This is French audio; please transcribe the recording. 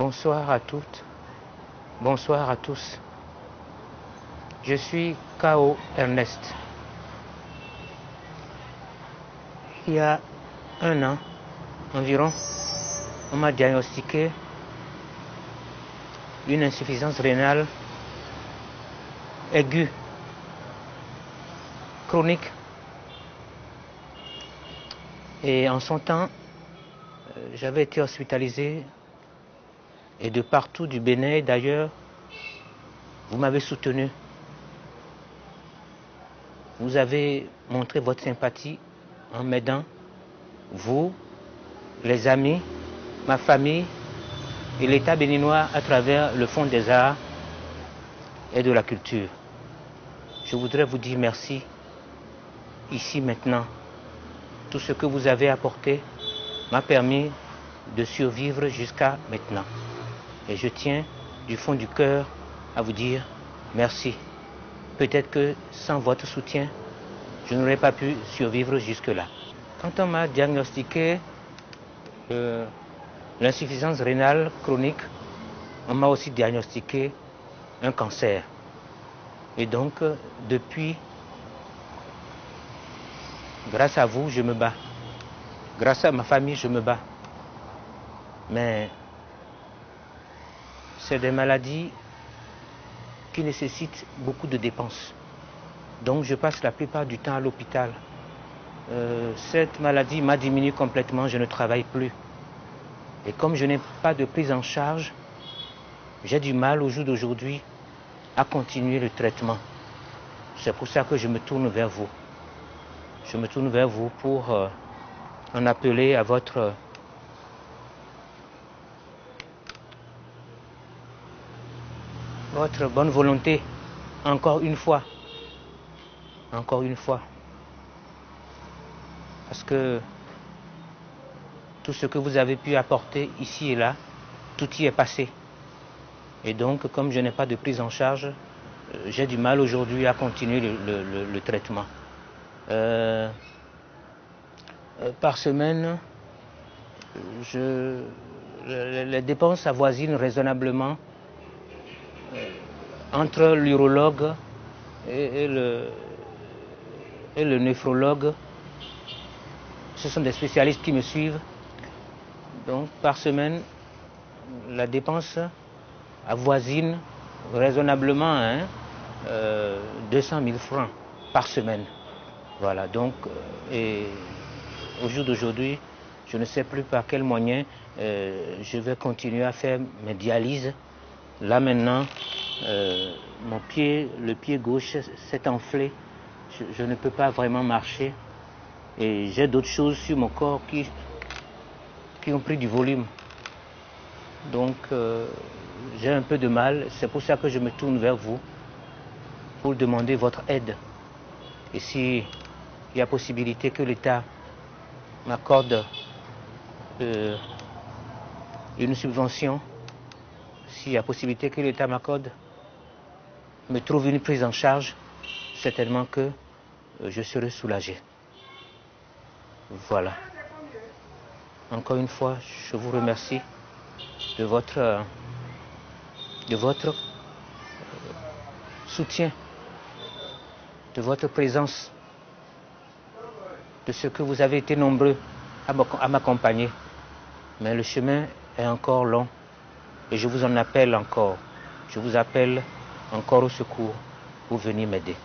Bonsoir à toutes, bonsoir à tous. Je suis K.O. Ernest. Il y a un an environ, on m'a diagnostiqué une insuffisance rénale aiguë, chronique. Et en son temps, j'avais été hospitalisé et de partout du Bénin d'ailleurs, vous m'avez soutenu. Vous avez montré votre sympathie en m'aidant, vous, les amis, ma famille et l'État béninois à travers le Fonds des Arts et de la Culture. Je voudrais vous dire merci, ici maintenant. Tout ce que vous avez apporté m'a permis de survivre jusqu'à maintenant. Et je tiens du fond du cœur à vous dire merci. Peut-être que sans votre soutien, je n'aurais pas pu survivre jusque-là. Quand on m'a diagnostiqué l'insuffisance rénale chronique, on m'a aussi diagnostiqué un cancer. Et donc, depuis, grâce à vous, je me bats. Grâce à ma famille, je me bats. Mais c'est des maladies qui nécessitent beaucoup de dépenses. Donc je passe la plupart du temps à l'hôpital. Cette maladie m'a diminué complètement, je ne travaille plus. Et comme je n'ai pas de prise en charge, j'ai du mal au jour d'aujourd'hui à continuer le traitement. C'est pour ça que je me tourne vers vous. Je me tourne vers vous pour en appeler à votre bonne volonté, encore une fois. Encore une fois. Parce que tout ce que vous avez pu apporter ici et là, tout y est passé. Et donc, comme je n'ai pas de prise en charge, j'ai du mal aujourd'hui à continuer le traitement. Par semaine, les dépenses avoisinent raisonnablement entre l'urologue et le néphrologue. Ce sont des spécialistes qui me suivent. Donc, par semaine, la dépense avoisine raisonnablement 200 000 francs par semaine. Voilà, donc, et au jour d'aujourd'hui, je ne sais plus par quel moyen je vais continuer à faire mes dialyses. Là maintenant, le pied gauche s'est enflé. Je ne peux pas vraiment marcher. Et j'ai d'autres choses sur mon corps qui ont pris du volume. Donc, j'ai un peu de mal. C'est pour ça que je me tourne vers vous pour demander votre aide. Et s'il y a possibilité que l'État m'accorde une subvention, s'il y a possibilité que l'État m'accorde, me trouve une prise en charge, certainement que je serai soulagé. Voilà. Encore une fois, je vous remercie de votre soutien, de votre présence, de ce que vous avez été nombreux à m'accompagner. Mais le chemin est encore long et je vous en appelle encore. Je vous appelle encore au secours pour venir m'aider.